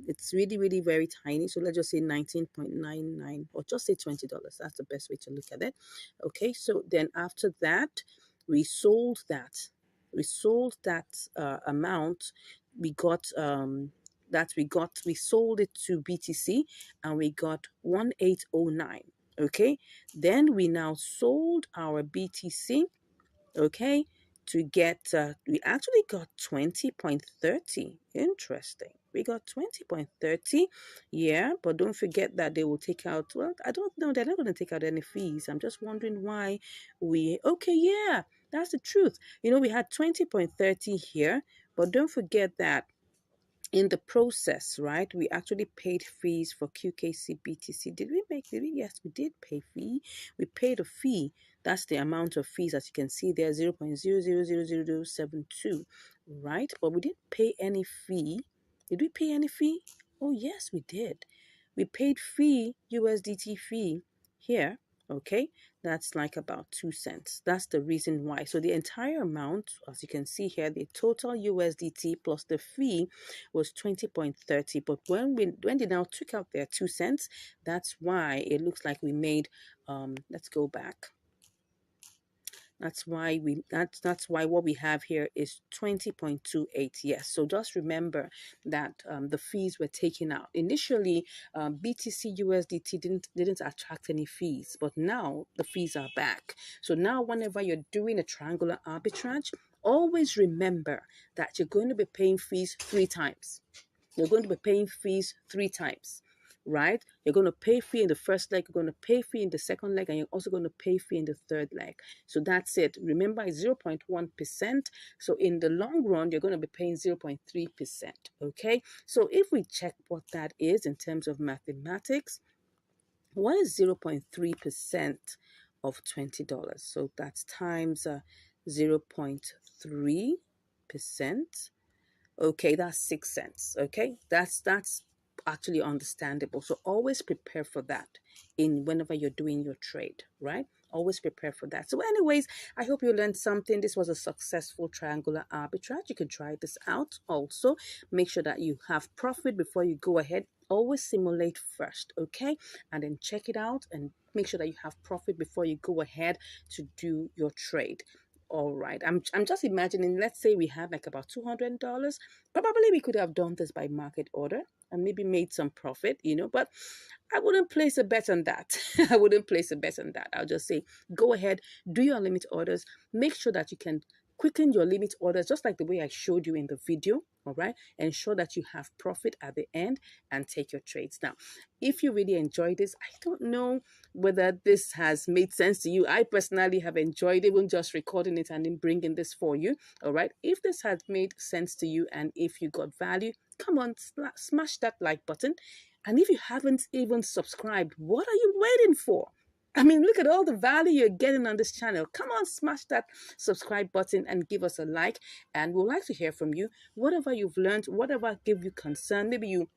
it's really, really very tiny. So let's just say 19.99, or just say $20. That's the best way to look at it. Okay, so then after that, we sold that. We sold that amount. We got we sold it to BTC, and we got 1809. Okay, then we now sold our BTC, okay, to get, we actually got 20.30. Interesting. We got 20.30. Yeah, but don't forget that they will take out, well, I don't know, they're not going to take out any fees. I'm just wondering why okay, yeah, that's the truth. We had 20.30 here, but don't forget that in the process, right, we actually paid fees for QKC BTC. Did we? Yes, we did pay fee. We paid a fee. That's the amount of fees, as you can see there, 0.000072, right? But we didn't pay any fee. Did we pay any fee? Oh, yes, we did. We paid fee, USDT fee here, okay? That's like about 2 cents. That's the reason why. So the entire amount, as you can see here, the total USDT plus the fee was 20.30. But when they now took out their 2 cents, that's why it looks like we made, let's go back. That's why what we have here is 20.28. Yes. So just remember that the fees were taken out. Initially, BTC USDT didn't attract any fees, but now the fees are back. So now whenever you're doing a triangular arbitrage, always remember that you're going to be paying fees 3 times. You're going to be paying fees 3 times, right? You're going to pay fee in the first leg, you're going to pay fee in the second leg, and you're also going to pay fee in the third leg. So that's it. Remember, it's 0.1%. So in the long run, you're going to be paying 0.3%, okay? So if we check what that is in terms of mathematics, what is 0.3% of $20? So that's times 0.3%. Okay, that's 6 cents. Okay, that's actually understandable. So always prepare for that whenever you're doing your trade, right? Always prepare for that. So anyways, I hope you learned something. This was a successful triangular arbitrage. You can try this out also. Make sure that you have profit before you go ahead. Always simulate first, okay? And then check it out and make sure that you have profit before you go ahead to do your trade. All right, I'm just imagining, let's say we had like about $200. Probably we could have done this by market order and maybe made some profit, but I wouldn't place a bet on that. I wouldn't place a bet on that. I'll just say, go ahead, do your limit orders. Make sure that you can quicken your limit orders, just like the way I showed you in the video. All right, ensure that you have profit at the end and take your trades. Now, if you really enjoyed this, I don't know whether this has made sense to you. I personally have enjoyed even just recording it and then bringing this for you. All right, if this has made sense to you and if you got value, come on, smash that like button. And if you haven't even subscribed, what are you waiting for? I mean, look at all the value you're getting on this channel. Come on, smash that subscribe button and give us a like. And we'd like to hear from you. Whatever you've learned, whatever gave you concern, maybe you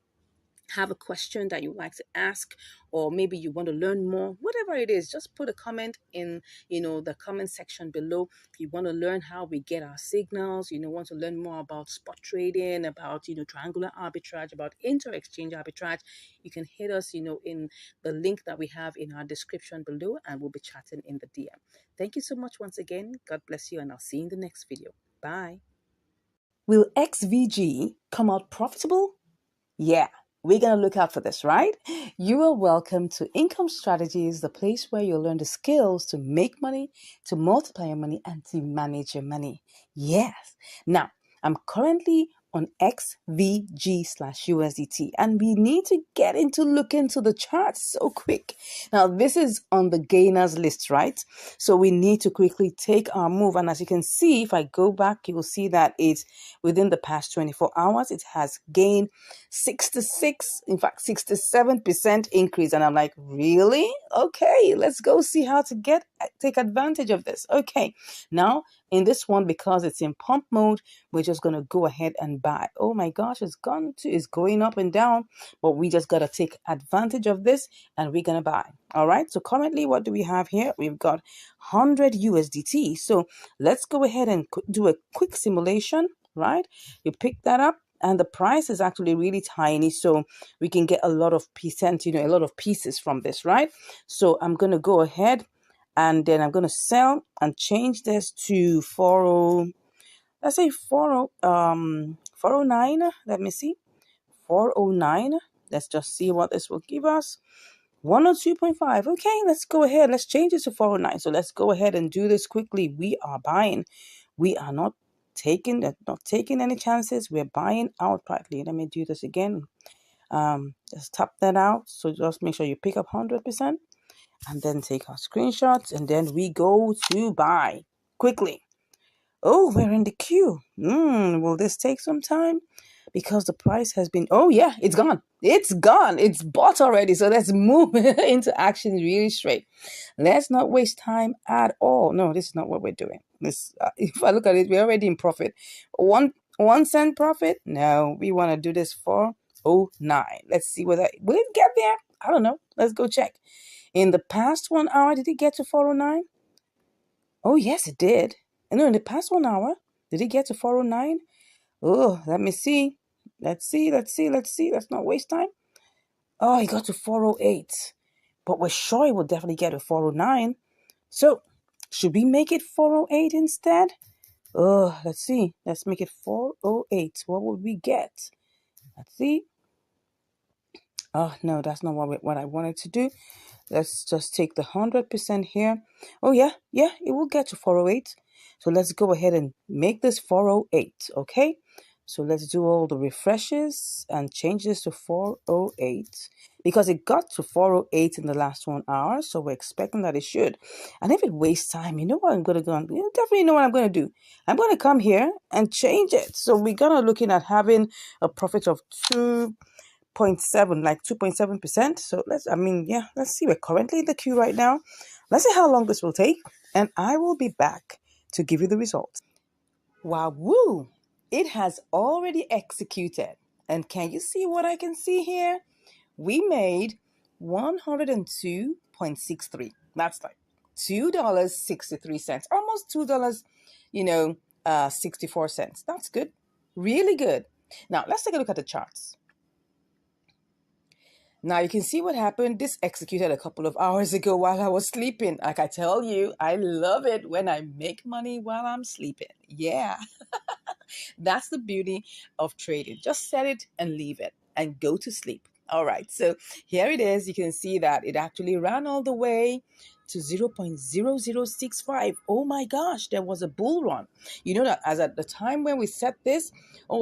have a question that you'd like to ask, or maybe you want to learn more, whatever it is, just put a comment in the comment section below. If you want to learn how we get our signals, want to learn more about spot trading, about triangular arbitrage, about inter-exchange arbitrage, you can hit us in the link that we have in our description below, and we'll be chatting in the DM. Thank you so much once again. God bless you, and I'll see you in the next video. Bye. Will XVG come out profitable? Yeah, we're going to look out for this, right? You are welcome to Income Strategies, the place where you'll learn the skills to make money, to multiply your money, and to manage your money. Yes. Now, I'm currently on XVG/USDT, and we need to get look into the charts so quick. Now, this is on the gainers list, right? So we need to quickly take our move. And as you can see, if I go back, you will see that it's within the past 24 hours, it has gained 67% increase. And I'm like, really? Okay, let's go see how to get take advantage of this. Okay, now in this one, because it's in pump mode, we're just gonna go ahead and buy. Oh my gosh, it's going up and down, but we just gotta take advantage of this and we're gonna buy. All right, so currently what do we have here? We've got 100 USDT. So let's go ahead and do a quick simulation. Right, you pick that up, and the price is actually really tiny, so we can get a lot of percent, a lot of pieces from this, right? So I'm going to go ahead and then I'm going to sell and change this to 40, let's say 409. Let me see, 409. Let's just see what this will give us. 102.5. Okay, let's go ahead. Let's change it to 409. So let's go ahead and do this quickly. We are buying. We are not taking any chances. We're buying outrightly. Let me do this again. Just tap that out. So just make sure you pick up 100% and then take our screenshots, and then we go to buy quickly. Oh, we're in the queue. Will this take some time? Because the price has been, oh yeah, it's gone. It's gone. It's bought already. So let's move into action really straight. Let's not waste time at all. No, this is not what we're doing. This, if I look at it, we're already in profit. One cent profit? No, we want to do this for 09. Let's see whether, will it get there? I don't know. Let's go check. In the past 1 hour, did it get to 409? Oh, yes, it did. No, in the past 1 hour, did it get to 409? Oh, let me see. Let's see. Let's not waste time. Oh, it got to 408. But we're sure it will definitely get to 409. So, should we make it 408 instead? Oh, let's see. Let's make it 408. What would we get? Let's see. Oh, no, that's not what I wanted to do. Let's just take the 100% here. Oh, yeah, it will get to 408. So let's go ahead and make this 408, okay? So let's do all the refreshes and change this to 408 because it got to 408 in the last 1 hour. So we're expecting that it should. And if it wastes time, you know what I'm going to go on? You definitely know what I'm going to do. I'm going to come here and change it. So we're going to looking at having a profit of 2.7, like 2.7%. So let's see. We're currently in the queue right now. Let's see how long this will take, and I will be back to give you the results. Wow, woo! It has already executed. And can you see what I can see here? We made 102.63. That's like $2.63, almost $2, 64 cents. That's good. Really good. Now, let's take a look at the charts. Now you can see what happened. This executed a couple of hours ago while I was sleeping. Like I tell you, I love it when I make money while I'm sleeping. Yeah, that's the beauty of trading. Just set it and leave it and go to sleep. All right, so here it is. You can see that it actually ran all the way to 0.0065. Oh my gosh, there was a bull run. You know that as at the time when we set this,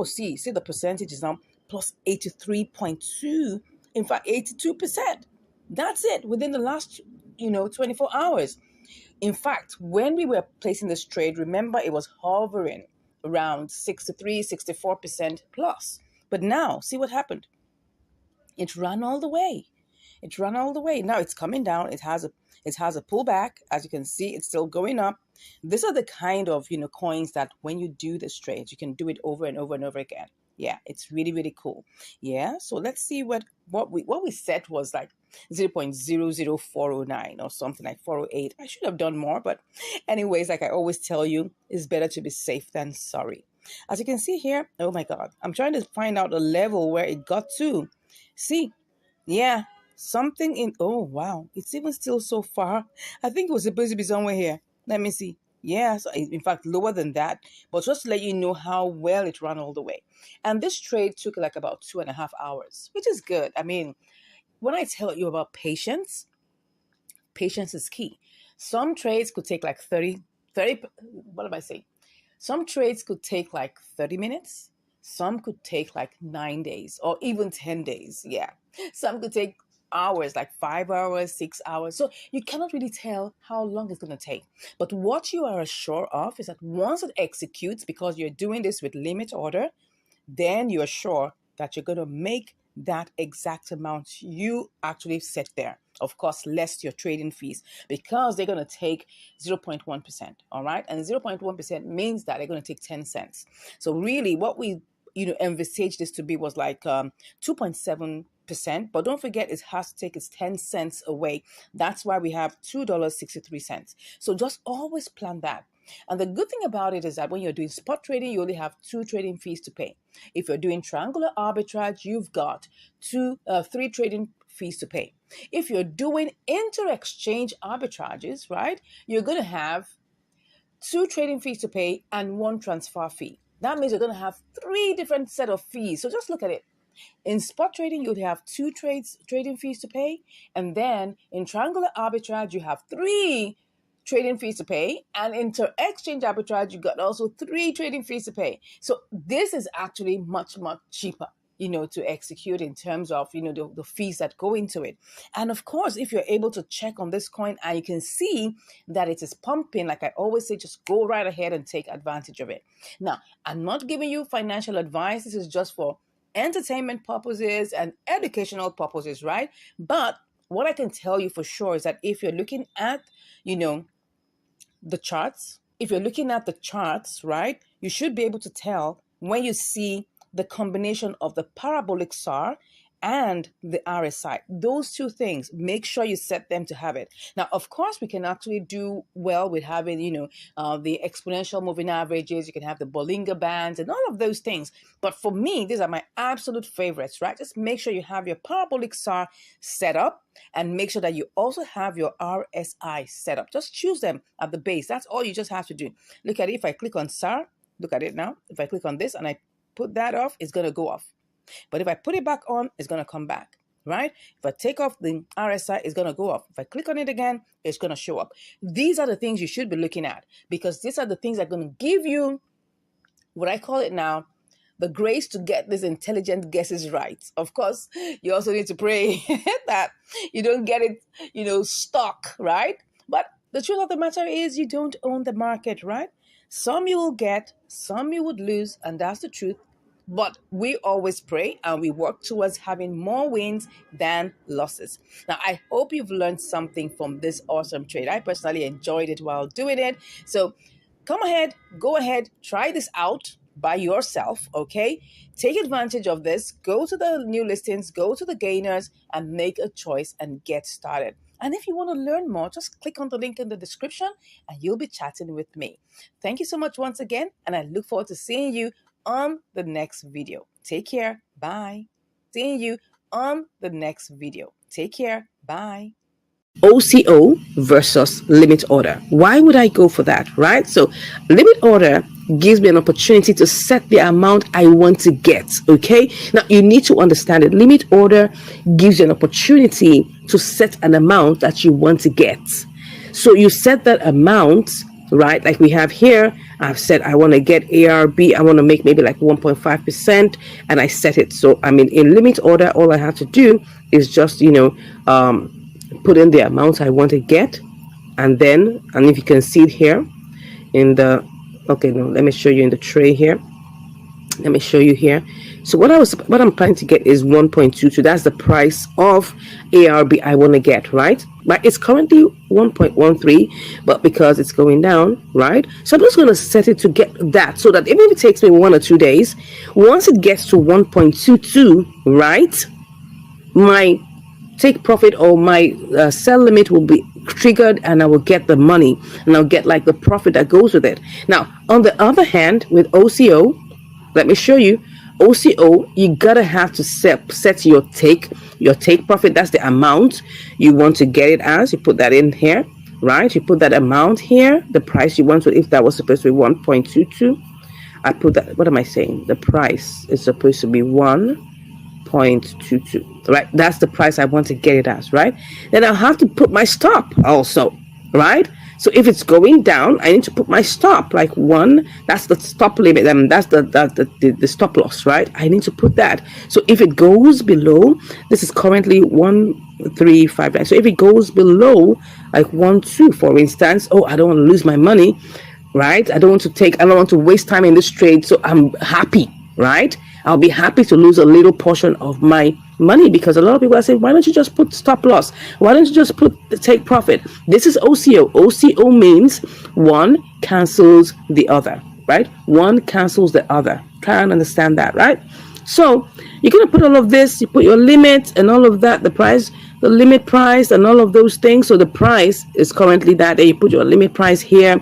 see the percentage is now plus 83.2. In fact, 82%. That's it within the last, 24 hours. In fact, when we were placing this trade, remember it was hovering around 63, 64% plus. But now, see what happened? It ran all the way. It ran all the way. Now it's coming down. It has a pullback. As you can see, it's still going up. These are the kind of coins that when you do this trade, you can do it over and over and over again. Yeah, it's really, really cool. Yeah, so let's see what we set was like 0.00409 or something like 408. I should have done more, but anyways, like I always tell you, it's better to be safe than sorry. As you can see here, oh my God, I'm trying to find out the level where it got to. See, yeah, something in, oh wow, it's even still so far. I think it was supposed to be somewhere here. Let me see. Yeah, so in fact, lower than that. But just to let you know how well it ran all the way. And this trade took like about 2.5 hours, which is good. I mean, when I tell you about patience, patience is key. Some trades could take like 30, what am I saying? Some trades could take like 30 minutes. Some could take like 9 days or even 10 days. Yeah. Some could take hours, like 5 hours, 6 hours. So you cannot really tell how long it's going to take. But what you are sure of is that once it executes, because you're doing this with limit order, then you're sure that you're going to make that exact amount you actually set there. of course, less your trading fees, because they're going to take 0.1%. All right. And 0.1% means that they're going to take 10 cents. So really what we, envisaged this to be was like 2.7%. But don't forget, it has to take its 10 cents away. That's why we have $2.63. So just always plan that. And the good thing about it is that when you're doing spot trading, you only have 2 trading fees to pay. If you're doing triangular arbitrage, you've got 3 trading fees to pay. If you're doing inter-exchange arbitrages, right, you're going to have 2 trading fees to pay and 1 transfer fee. That means you're going to have 3 different set of fees. So just look at it. In spot trading, you'd have 2 trading fees to pay. And then in triangular arbitrage, you have 3 trading fees to pay. And inter-exchange arbitrage, you got also 3 trading fees to pay. So this is actually much, much cheaper, to execute in terms of, the fees that go into it. And of course, if you're able to check on this coin and you can see that it is pumping, like I always say, just go right ahead and take advantage of it. Now, I'm not giving you financial advice. This is just for entertainment purposes and educational purposes, right? But what I can tell you for sure is that if you're looking at, the charts, right, you should be able to tell when you see the combination of the parabolic SAR and the RSI. Those 2 things, make sure you set them to have it. Now, of course, we can actually do well with having, the exponential moving averages. You can have the Bollinger Bands and all of those things. But for me, these are my absolute favorites, right? Just make sure you have your parabolic SAR set up and make sure that you also have your RSI set up. Just choose them at the base. That's all you just have to do. Look at it. If I click on SAR, look at it now. If I click on this and I put that off, it's going to go off. But if I put it back on, it's going to come back, right? If I take off the RSI, it's going to go off. If I click on it again, it's going to show up. These are the things you should be looking at, because these are the things that are going to give you what I call it now, the grace to get these intelligent guesses right. Of course, you also need to pray that you don't get it, stuck, right? But the truth of the matter is you don't own the market, right? Some you will get, some you would lose, and that's the truth. But we always pray and we work towards having more wins than losses. Now, I hope you've learned something from this awesome trade. I personally enjoyed it while doing it. So go ahead, try this out by yourself, okay? Take advantage of this. Go to the new listings, go to the gainers, and make a choice and get started. And if you want to learn more, just click on the link in the description and you'll be chatting with me. Thank you so much once again, and I look forward to seeing you on the next video. Take care. Bye. Seeing you on the next video. Take care. Bye. OCO versus limit order. Why would I go for that, right? So limit order gives me an opportunity to set the amount I want to get, okay? Now, you need to understand it. Limit order gives you an opportunity to set an amount that you want to get. So you set that amount, right? Like we have here, I've said I want to get ARB, I want to make maybe like 1.5%, and I set it. So, in limit order, all I have to do is just, put in the amount I want to get, and if you can see it here in the, let me show you in the tray here. Let me show you here. So what I'm planning to get is 1.22. That's the price of ARB I want to get, right? But it's currently 1.13, but because it's going down, right? So I'm just going to set it to get that, so that even if it takes me 1 or 2 days, once it gets to 1.22, right, my take profit or my sell limit will be triggered, and I will get the money, and I'll get like the profit that goes with it. Now, on the other hand, with OCO, let me show you. OCO, you gotta have to set your take profit. That's the amount you want to get it as. You put that in here, right? You put that amount here, the price you want to. If that was supposed to be 1.22, I put that. What am I saying? The price is supposed to be 1.22, right? That's the price I want to get it as, right? Then I'll have to put my stop also, right? So if it's going down, I need to put my stop, like 1. That's the stop limit, and that's the stop loss, right? I need to put that. So if it goes below, this is currently 1,359. So if it goes below like 1.2, for instance, I don't want to lose my money, right? I don't want to waste time in this trade. So I'm happy, right? I'll be happy to lose a little portion of my money, because a lot of people are saying, why don't you just put stop loss? Why don't you just put the take profit? This is OCO. OCO means one cancels the other, right? One cancels the other. Try and understand that, right? So you're going to put all of this, you put your limit and all of that, the price, the limit price and all of those things. So the price is currently that, and you put your limit price here.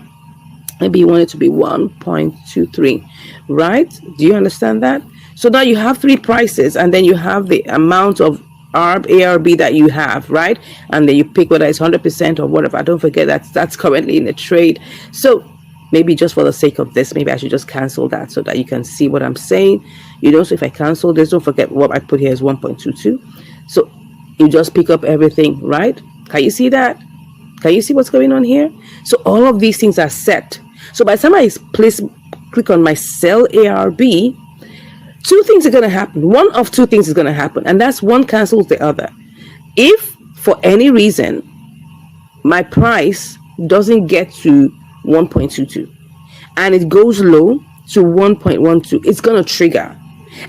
Maybe you want it to be 1.23, right? Do you understand that? So now you have three prices, and then you have the amount of ARB that you have, right? And then you pick whether it's 100% or whatever. Don't forget that's currently in the trade. So maybe just for the sake of this, maybe I should just cancel that so that you can see what I'm saying. You know, so if I cancel this, don't forget what I put here is 1.22. So you just pick up everything, right? Can you see that? Can you see what's going on here? So all of these things are set. So by the time I click on my sell ARB, two things are going to happen. One of two things is going to happen, and that's one cancels the other. If for any reason my price doesn't get to 1.22 and it goes low to 1.12, it's going to trigger,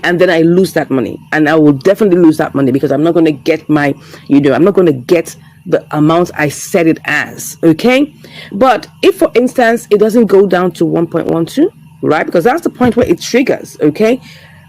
and then I lose that money, and I will definitely lose that money because I'm not going to get my, I'm not going to get the amount I set it as, okay? But if, for instance, it doesn't go down to 1.12, right? Because that's the point where it triggers, okay?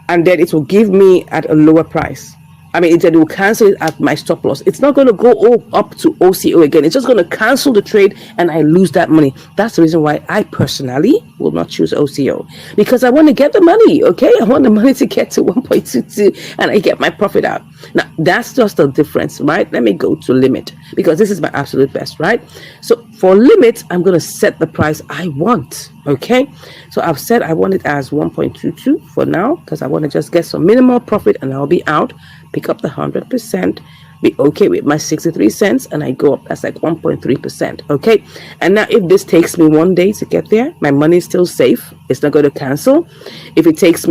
And then it will give me at a lower price. I mean, it will cancel it at my stop loss. It's not going to go up to OCO again. It's just going to cancel the trade and I lose that money. That's the reason why I personally will not choose OCO, because I want to get the money, okay? I want the money to get to 1.22 and I get my profit out. Now, that's just the difference, right? Let me go to limit because this is my absolute best, right? So for limit, I'm going to set the price I want, okay? So I've said I want it as 1.22 for now because I want to just get some minimal profit and I'll be out. Pick up the 100%, be okay with my 63 cents, and I go up. That's like 1.3%, okay? And now if this takes me 1 day to get there, my money is still safe. It's not going to cancel. If it takes me